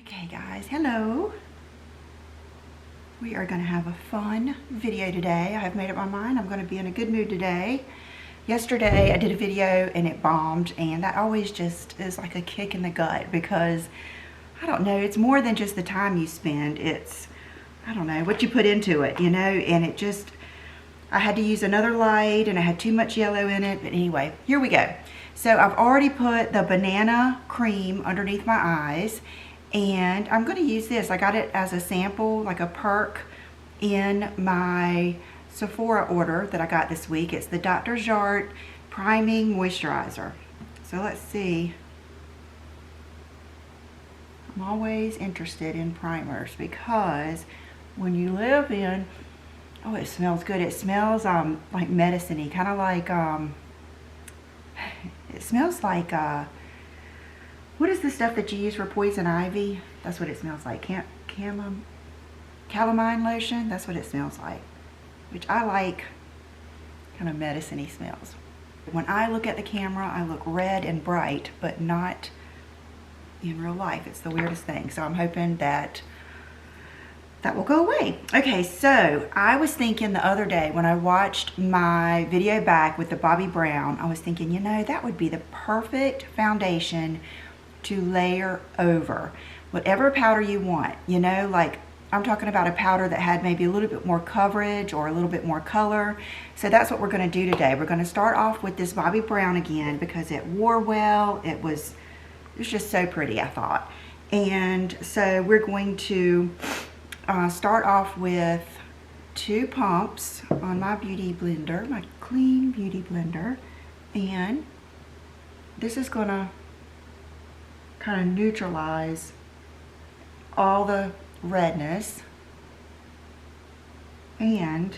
Okay guys, hello. We are going to have a fun video today. I have made up my mind. I'm going to be in a good mood today. Yesterday I did a video and it bombed, and that always just is like a kick in the gut because, I don't know, it's more than just the time you spend. It's, I don't know, what you put into it, you know, and it just, I had to use another light and I had too much yellow in it. But anyway, here we go. So I've already put the banana cream underneath my eyes. And I'm going to use this. I got it as a sample, like a perk, in my Sephora order that I got this week. It's the Dr. Jart Priming Moisturizer. So let's see. I'm always interested in primers because when you live in, oh, it smells good. It smells like medicine-y, kind of like, it smells like, what is the stuff that you use for poison ivy? That's what it smells like. Calamine lotion? That's what it smells like. Which I like kind of medicine-y smells. When I look at the camera, I look red and bright, but not in real life. It's the weirdest thing. So I'm hoping that that will go away. Okay, so I was thinking the other day when I watched my video back with the Bobbi Brown, I was thinking, you know, that would be the perfect foundation to layer over whatever powder you want. You know, like I'm talking about a powder that had maybe a little bit more coverage or a little bit more color. So that's what we're going to do today. We're going to start off with this Bobbi Brown again because it wore well. It was just so pretty, I thought. And so we're going to start off with 2 pumps on my beauty blender, my clean beauty blender, and this is going to kind of neutralize all the redness, and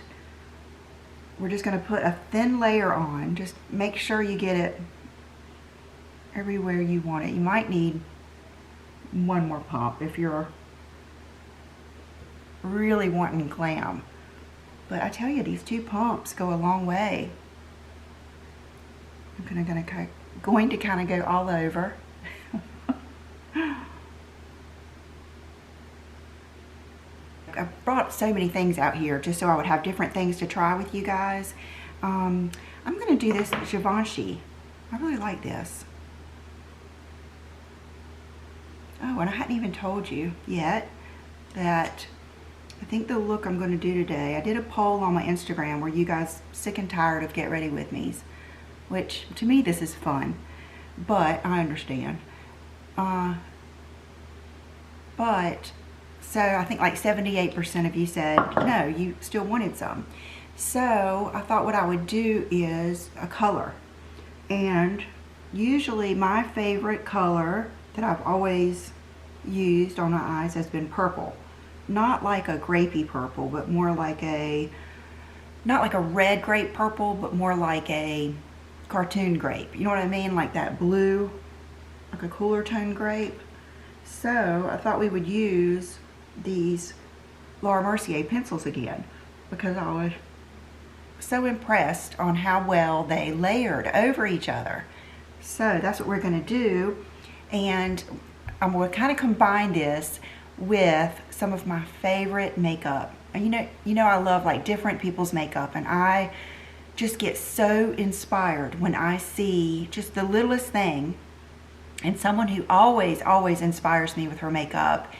we're just going to put a thin layer on. Just make sure you get it everywhere you want it. You might need one more pump if you're really wanting glam, but I tell you, these 2 pumps go a long way. I'm going to kind of go all over. I brought so many things out here just so I would have different things to try with you guys. I'm going to do this Givenchy. I really like this. Oh, and I hadn't even told you yet that I think the look I'm going to do today, I did a poll on my Instagram where you guys sick and tired of Get Ready With Me's, which to me this is fun, but I understand. So I think like 78% of you said no, you still wanted some. So I thought what I would do is a color. And usually my favorite color that I've always used on my eyes has been purple. Not like a grapey purple, but more like a, not like a red grape purple, but more like a cartoon grape. You know what I mean? Like that blue, like a cooler tone grape. So I thought we would use these Mercier pencils again because I was so impressed on how well they layered over each other. So that's what we're going to do, and I'm going to kind of combine this with some of my favorite makeup. And you know I love like different people's makeup, and I just get so inspired when I see just the littlest thing. And someone who always inspires me with her makeup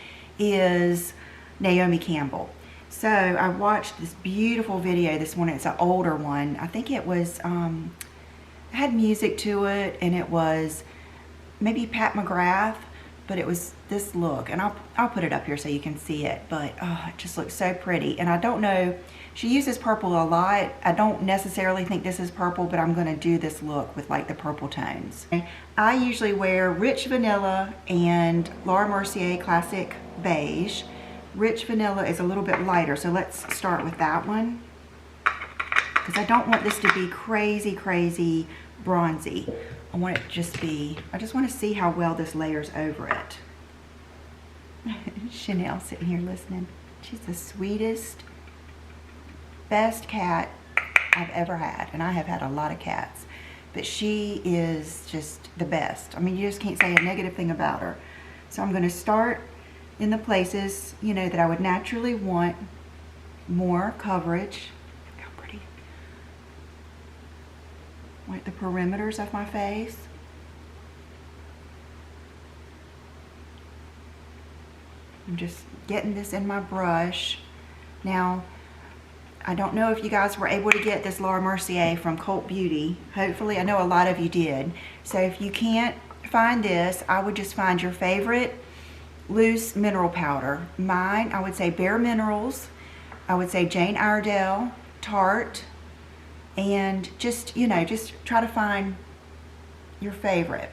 is Naomi Campbell. So I watched this beautiful video this morning. It's an older one. I think it was, it had music to it, and it was maybe Pat McGrath, but it was this look. And I'll put it up here so you can see it. But oh, it just looks so pretty. And I don't know, she uses purple a lot. I don't necessarily think this is purple, but I'm going to do this look with like the purple tones. I usually wear Rich Vanilla and Laura Mercier Classic Beige. Rich Vanilla is a little bit lighter, so let's start with that one. Because I don't want this to be crazy bronzy. I want it to just be, I just want to see how well this layers over it. Chanel sitting here listening. She's the sweetest, best cat I've ever had, and I have had a lot of cats, but she is just the best. I mean, you just can't say a negative thing about her. So I'm going to start in the places, you know, that I would naturally want more coverage. Look how pretty. Like the perimeters of my face. I'm just getting this in my brush. Now, I don't know if you guys were able to get this Laura Mercier from Cult Beauty. Hopefully, I know a lot of you did. So if you can't find this, I would just find your favorite loose mineral powder. Mine, I would say Bare Minerals. I would say Jane Iredale, Tarte. And just, you know, just try to find your favorite.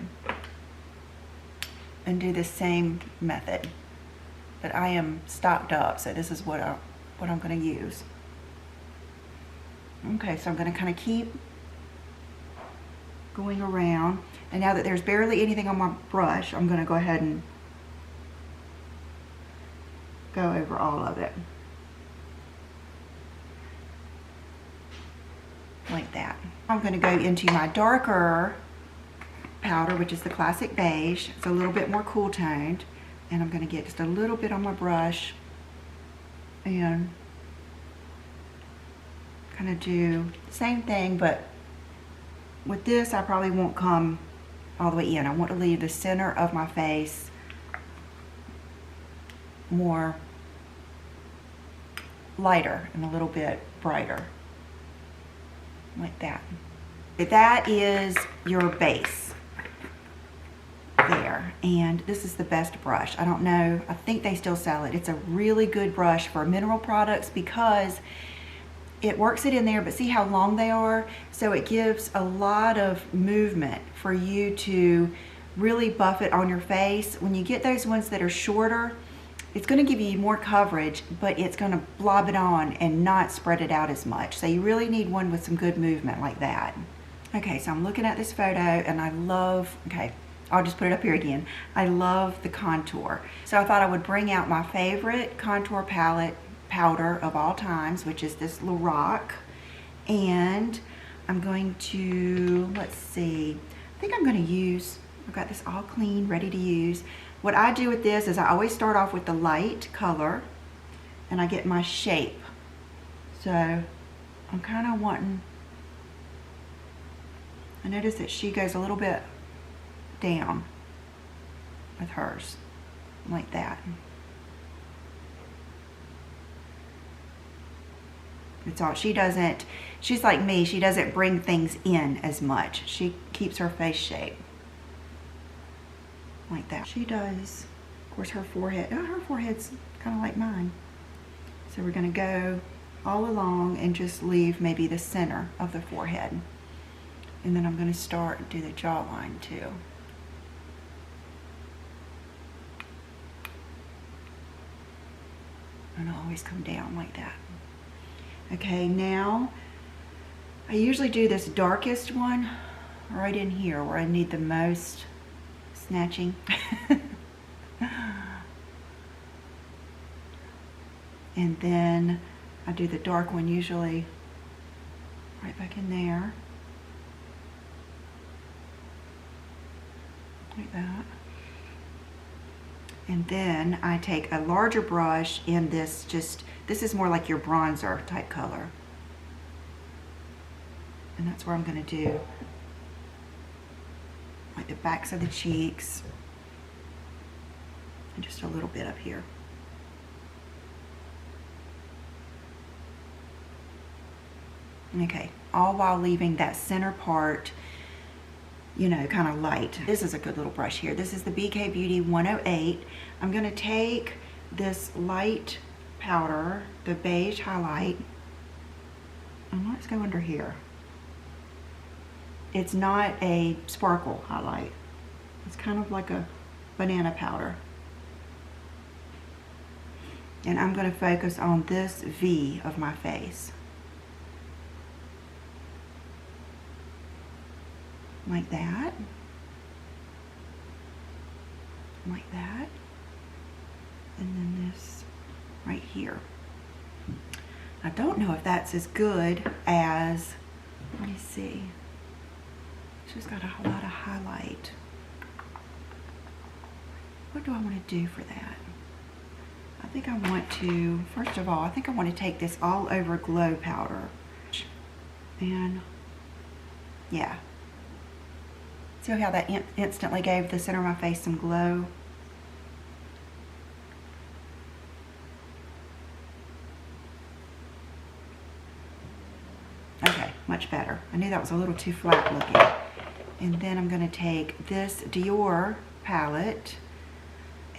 And do the same method. But I am stocked up, so this is what I'm going to use. Okay, so I'm going to kind of keep going around. And now that there's barely anything on my brush, I'm going to go ahead and go over all of it. Like that. I'm going to go into my darker powder, which is the Classic Beige. It's a little bit more cool toned. And I'm going to get just a little bit on my brush and kind of do the same thing, but with this I probably won't come all the way in. I want to leave the center of my face more lighter and a little bit brighter, like that. That is your base there, and this is the best brush. I don't know, I think they still sell it. It's a really good brush for mineral products because it works it in there, but see how long they are? So it gives a lot of movement for you to really buff it on your face. When you get those ones that are shorter, it's going to give you more coverage, but it's going to blob it on and not spread it out as much. So you really need one with some good movement like that. Okay, so I'm looking at this photo and I love, okay, I'll just put it up here again. I love the contour. So I thought I would bring out my favorite contour palette powder of all times, which is this Lorac. And I'm going to, let's see, I think I'm going to use, I've got this all clean, ready to use. What I do with this is I always start off with the light color and I get my shape. So I'm kind of wanting, I notice that she goes a little bit down with hers, like that. It's all, she doesn't, she's like me, she doesn't bring things in as much. She keeps her face shape. Like that. She does, of course, her forehead, oh, her forehead's kind of like mine. So we're gonna go all along and just leave maybe the center of the forehead. And then I'm gonna start and do the jawline too. And I'll always come down like that. Okay, now I usually do this darkest one right in here where I need the most snatching. And then I do the dark one usually right back in there. Like that. And then I take a larger brush in this, this is more like your bronzer type color. And that's where I'm going to do like the backs of the cheeks and just a little bit up here. Okay, all while leaving that center part, you know, kind of light. This is a good little brush here. This is the BK Beauty 108. I'm going to take this light powder, the beige highlight, and let's go under here. It's not a sparkle highlight. It's kind of like a banana powder. And I'm going to focus on this V of my face. Like that. Like that. And then this right here. I don't know if that's as good as, let me see. She's got a lot of highlight. What do I want to do for that? I think I want to, first of all, I think I want to take this all over glow powder. And yeah. See how that instantly gave the center of my face some glow? Okay, much better. I knew that was a little too flat looking. And then I'm going to take this Dior palette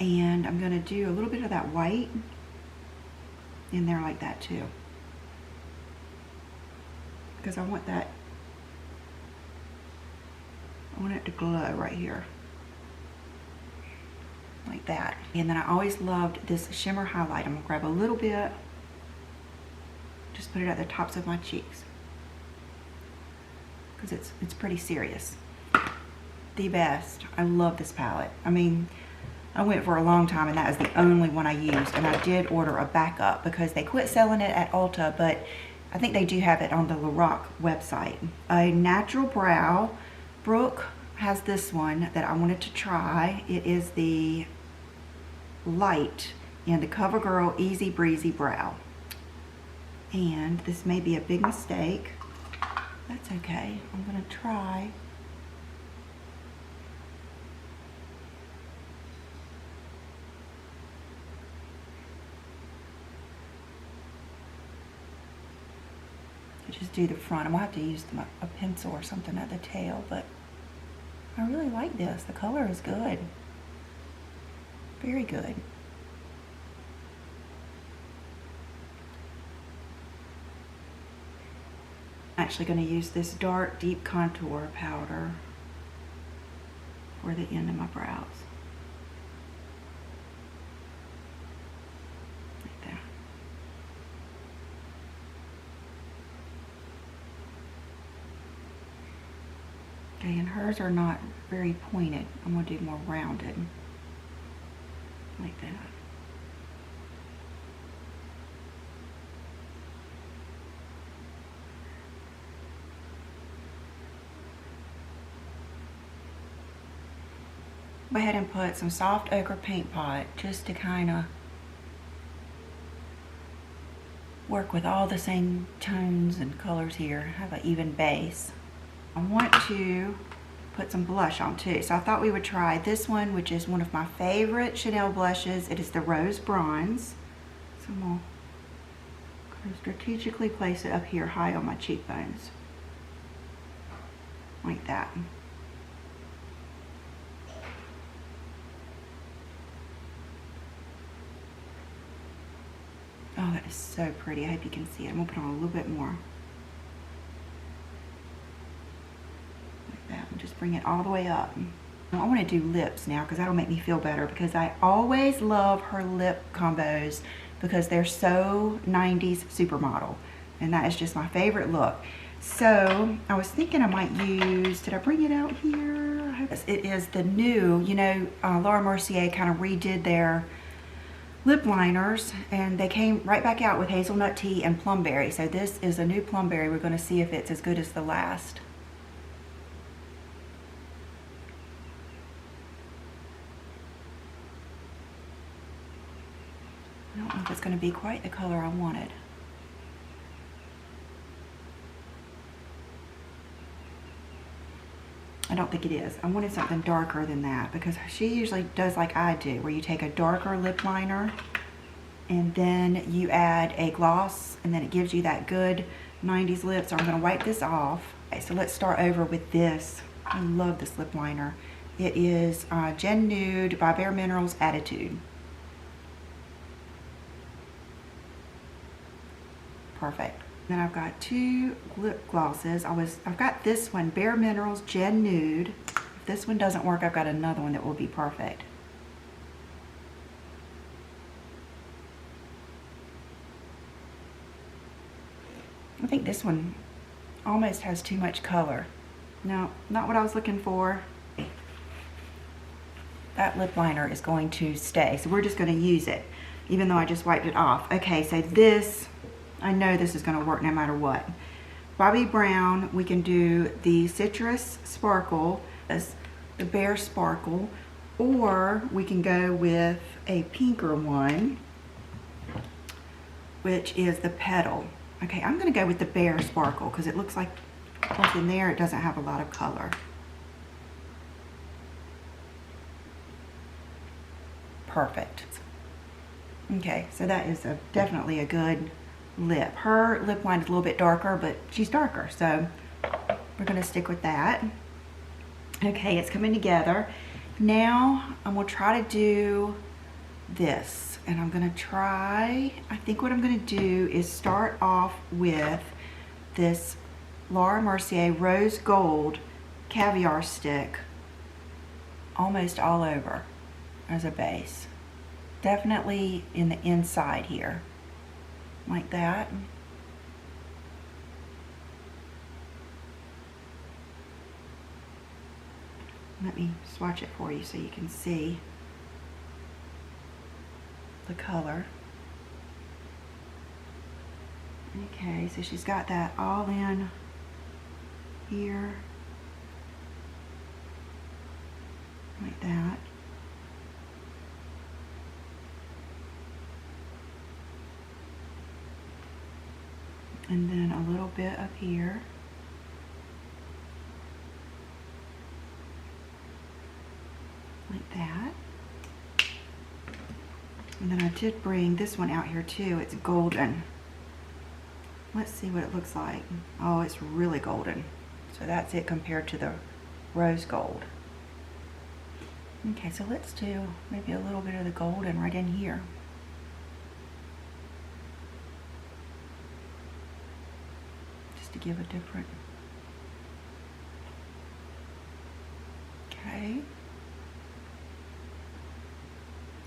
and I'm going to do a little bit of that white in there like that too. Because I want that, I want it to glow right here. Like that. And then I always loved this shimmer highlight. I'm going to grab a little bit, just put it at the tops of my cheeks. Because it's pretty serious. The best. I love this palette. I mean, I went for a long time and that is the only one I used. And I did order a backup because they quit selling it at Ulta, but I think they do have it on the Lorac website. A natural brow. Brooke has this one that I wanted to try. It is the light in the CoverGirl Easy Breezy Brow. And this may be a big mistake. That's okay. I'm going to try. To just do the front. I'm going to have to use a pencil or something at the tail, but I really like this. The color is good. Very good. I'm actually going to use this dark deep contour powder for the end of my brows. Like that. Okay, and hers are not very pointed. I'm going to do more rounded. Like that. Go ahead and put some soft ochre paint pot just to kind of work with all the same tones and colors here, have an even base. I want to put some blush on too, so I thought we would try this one, which is one of my favorite Chanel blushes. It is the Rose Bronze. So I'm going to strategically place it up here high on my cheekbones. Like that. Oh, that is so pretty. I hope you can see it. I'm going to put on a little bit more. Like that. And just bring it all the way up. I want to do lips now because that'll make me feel better, because I always love her lip combos because they're so 90s supermodel. And that is just my favorite look. So I was thinking I might use, did I bring it out here? I hope it is the new, you know, Laura Mercier kind of redid their lip liners and they came right back out with hazelnut tea and plumberry. So this is a new plumberry. We're going to see if it's as good as the last. I don't know if it's going to be quite the color I wanted. I don't think it is. I wanted something darker than that because she usually does like I do, where you take a darker lip liner and then you add a gloss and then it gives you that good 90s lip. So I'm going to wipe this off. Okay, so let's start over with this. I love this lip liner. It is Gen Nude by Bare Minerals Attitude. Perfect. Then I've got two lip glosses. I've got this one, Bare Minerals Gen Nude. If this one doesn't work, I've got another one that will be perfect. I think this one almost has too much color. No, not what I was looking for. That lip liner is going to stay, so we're just going to use it, even though I just wiped it off. Okay, so this, I know this is going to work no matter what. Bobbi Brown, we can do the Citrus Sparkle, the Bare Sparkle, or we can go with a pinker one. which is the Petal. Okay, I'm gonna go with the Bare Sparkle because it looks like what's in there, it doesn't have a lot of color. Perfect. Okay, so that is definitely a good lip. Her lip line is a little bit darker, but she's darker, so we're gonna stick with that. Okay, it's coming together. Now I'm gonna try to do this, and I'm gonna try, I think what I'm gonna do is start off with this Laura Mercier Rose Gold Caviar stick almost all over as a base. Definitely in the inside here, like that. Let me swatch it for you so you can see the color. Okay, so she's got that all in here, like that. And then a little bit up here. Like that. And then I did bring this one out here too. It's golden. Let's see what it looks like. Oh, it's really golden. So that's it compared to the rose gold. Okay, so let's do maybe a little bit of the golden right in here. Just to give a different. Okay.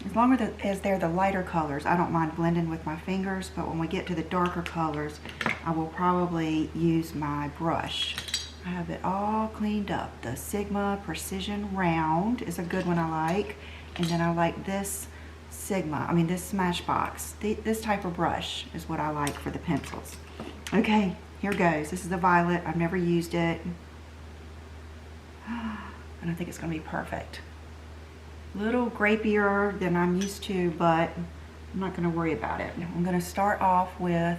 As long as they're the lighter colors, I don't mind blending with my fingers, but when we get to the darker colors, I will probably use my brush. I have it all cleaned up. The Sigma Precision Round is a good one I like. And then I like this this Smashbox. This type of brush is what I like for the pencils. Okay, here goes. This is the violet. I've never used it. And I think it's gonna be perfect. Little grapier than I'm used to, but I'm not gonna worry about it. I'm gonna start off with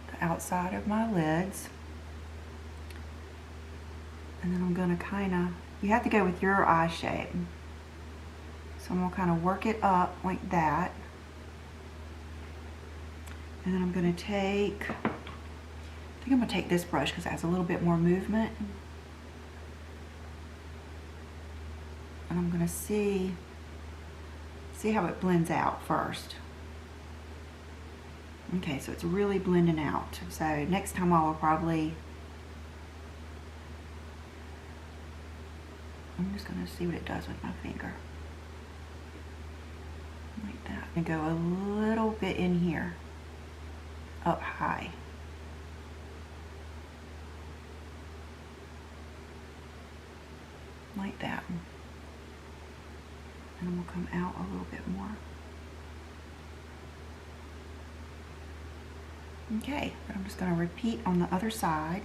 the outside of my lids. And then I'm gonna you have to go with your eye shape. So I'm gonna kind of work it up like that. And then I'm gonna take, I think I'm gonna take this brush because it has a little bit more movement. And I'm gonna see how it blends out first. Okay, so it's really blending out. So next time I will probably, I'm just gonna see what it does with my finger. Like that. And go a little bit in here, up high. Like that. And then we'll come out a little bit more. Okay, but I'm just going to repeat on the other side.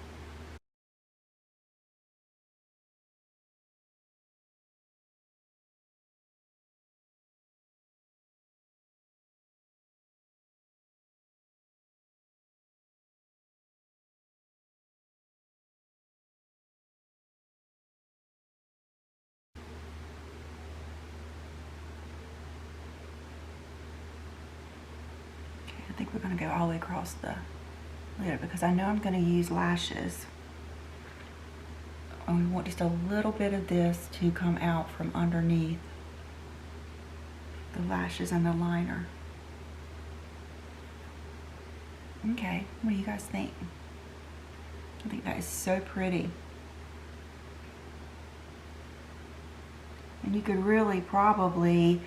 I think we're going to go all the way across the lid because I know I'm going to use lashes. And we want just a little bit of this to come out from underneath the lashes and the liner. Okay, what do you guys think? I think that is so pretty. And you could really probably,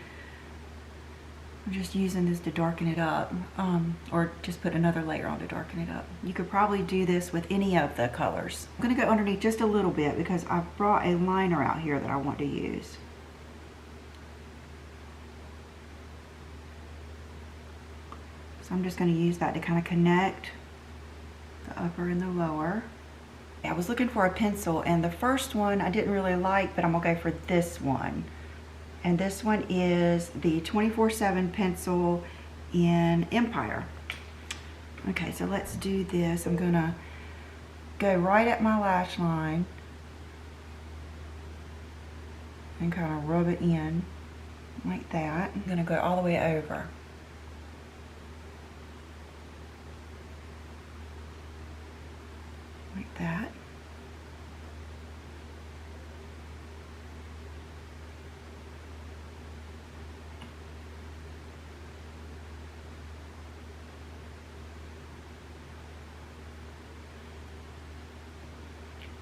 I'm just using this to darken it up, or just put another layer on to darken it up. You could probably do this with any of the colors. I'm gonna go underneath just a little bit because I've brought a liner out here that I want to use. So I'm just gonna use that to kind of connect the upper and the lower. I was looking for a pencil and the first one I didn't really like, but I'm gonna go for this one. And this one is the 24/7 pencil in Empire. Okay, so let's do this. I'm gonna go right at my lash line and kind of rub it in like that. I'm gonna go all the way over. Like that.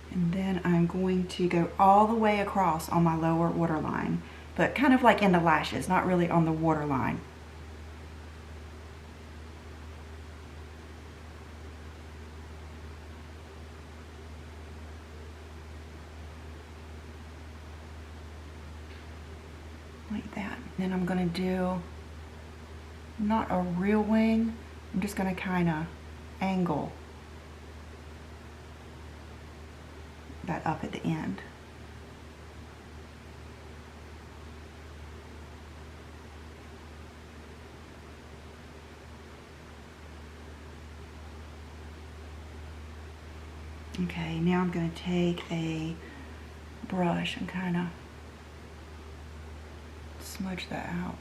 And then I'm going to go all the way across on my lower waterline, but kind of like in the lashes, not really on the waterline. Like that. Then I'm going to do not a real wing, I'm just going to kind of angle that up at the end. Okay, now I'm going to take a brush and kind of smudge that out.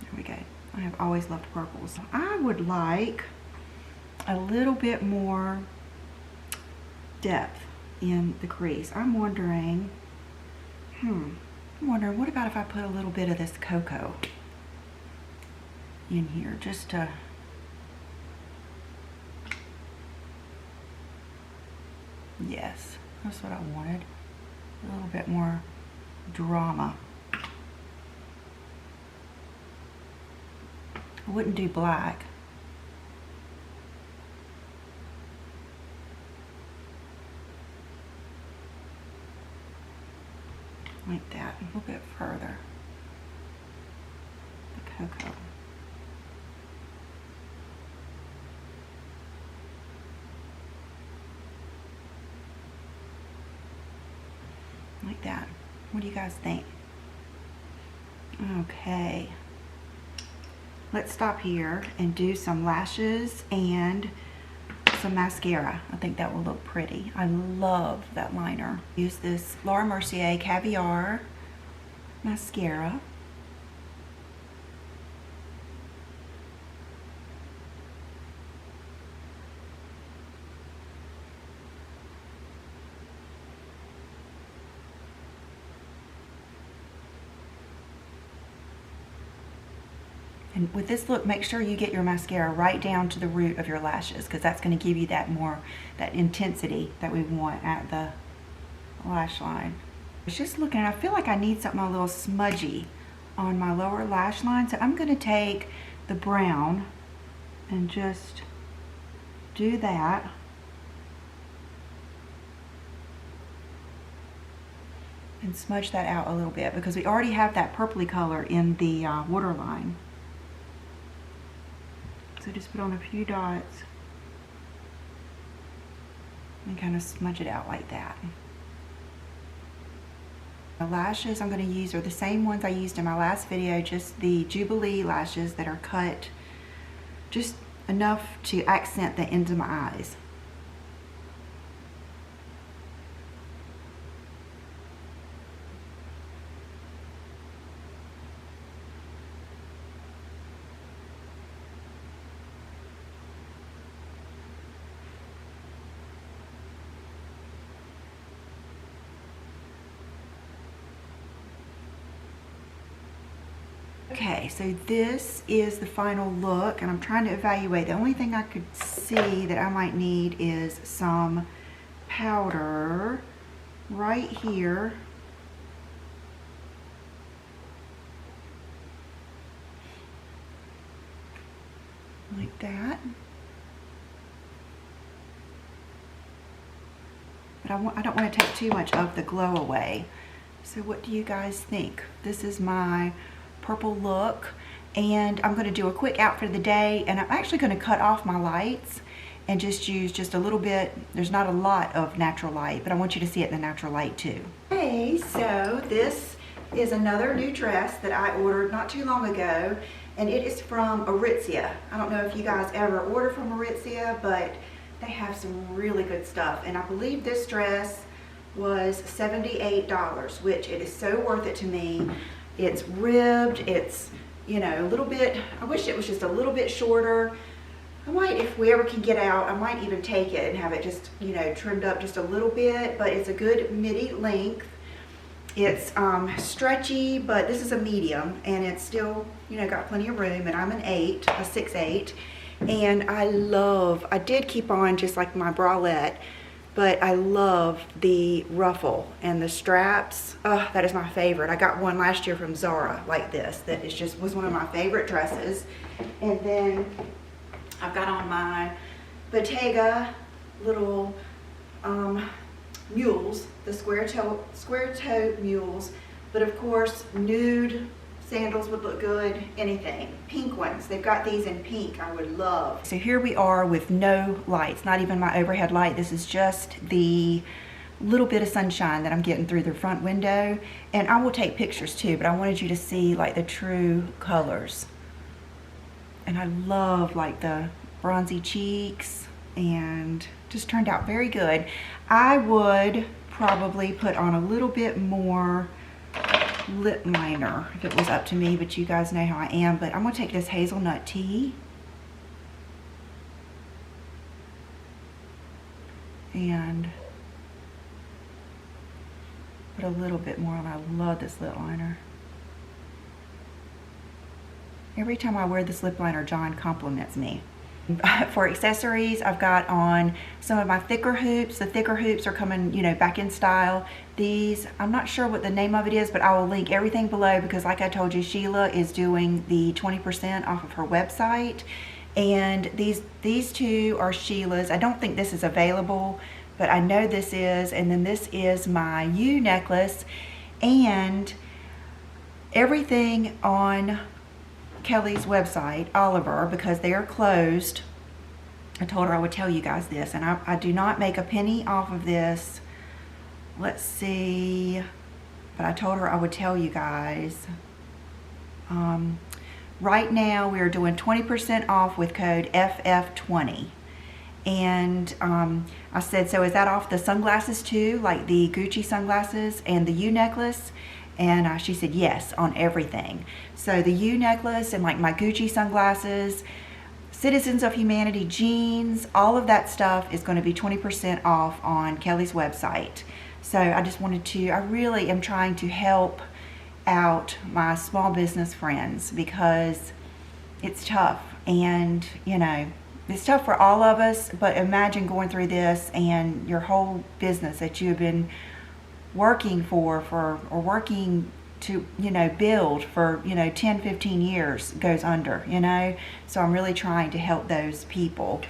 There we go. I have always loved purples. I would like a little bit more depth in the crease. I'm wondering, what about if I put a little bit of this cocoa in here, just to, yes, that's what I wanted. A little bit more drama. I wouldn't do black. Like that, a little bit further. The cocoa. Like that. What do you guys think? Okay. Let's stop here and do some lashes and some mascara. I think that will look pretty. I love that liner. Use this Laura Mercier Caviar mascara. And with this look, make sure you get your mascara right down to the root of your lashes, because that's going to give you that intensity that we want at the lash line. I was just looking, I feel like I need something a little smudgy on my lower lash line, so I'm going to take the brown and just do that. And smudge that out a little bit, because we already have that purpley color in the waterline. So just put on a few dots and kind of smudge it out like that. The lashes I'm going to use are the same ones I used in my last video, just the Jubilee lashes that are cut just enough to accent the ends of my eyes. Okay, so this is the final look, and I'm trying to evaluate. The only thing I could see that I might need is some powder right here. Like that. But I don't want to take too much of the glow away. So what do you guys think? This is my purple look, and I'm going to do a quick outfit of the day, and I'm actually going to cut off my lights and just use just a little bit. There's not a lot of natural light, but I want you to see it in the natural light too. Okay, so this is another new dress that I ordered not too long ago, and it is from Aritzia. I don't know if you guys ever order from Aritzia, but they have some really good stuff, and I believe this dress was $78, which it is so worth it to me. It's ribbed, it's, you know, a little bit, I wish it was just a little bit shorter. I might, if we ever can get out, I might even take it and have it just, you know, trimmed up just a little bit, but it's a good midi length. It's stretchy, but this is a medium, and it's still, you know, got plenty of room, and I'm an 8, a 6'8", and I did keep on just like my bralette, but I love the ruffle and the straps. Oh, that is my favorite. I got one last year from Zara like this, that is just, was one of my favorite dresses. And then I've got on my Bottega little mules, the square toe mules, but of course nude sandals would look good, anything. Pink ones, they've got these in pink, I would love. So here we are with no lights, not even my overhead light. This is just the little bit of sunshine that I'm getting through the front window, and I will take pictures too, but I wanted you to see like the true colors. And I love like the bronzy cheeks, and just turned out very good. I would probably put on a little bit more lip liner if it was up to me, but you guys know how I am. But I'm gonna take this hazelnut tea and put a little bit more on. I love this lip liner. Every time I wear this lip liner, John compliments me. For accessories, I've got on some of my thicker hoops. The thicker hoops are coming, you know, back in style. These, I'm not sure what the name of it is, but I will link everything below, because like I told you, Sheila is doing the 20% off of her website. And these two are Sheila's. I don't think this is available, but I know this is. And then this is my U necklace, and everything on Kelly's website, Oliver, because they are closed. I told her I would tell you guys this, and I do not make a penny off of this. Let's see, but I told her I would tell you guys. Right now we are doing 20% off with code FF20, and I said, so is that off the sunglasses too, like the Gucci sunglasses and the U necklace? And she said yes, on everything. So the U necklace and like my Gucci sunglasses, Citizens of Humanity jeans, all of that stuff is going to be 20% off on Kelly's website. So I just wanted to, I really am trying to help out my small business friends, because it's tough, and you know, it's tough for all of us, but imagine going through this and your whole business that you've been working for or working to, you know, build for, you know, 10-15 years goes under, you know. So I'm really trying to help those people.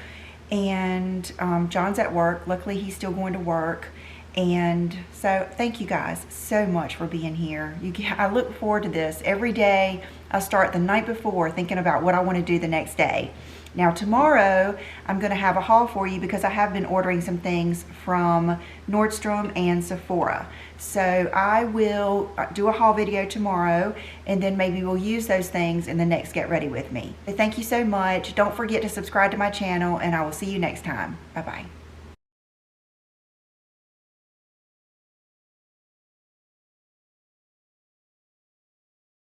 And John's at work. Luckily he's still going to work. And so thank you guys so much for being here. I look forward to this every day. I start the night before thinking about what I want to do the next day. Now tomorrow I'm going to have a haul for you, because I have been ordering some things from Nordstrom and Sephora. So I will do a haul video tomorrow, and then maybe we'll use those things in the next Get Ready With Me. Thank you so much. Don't forget to subscribe to my channel, and I will see you next time. Bye-bye.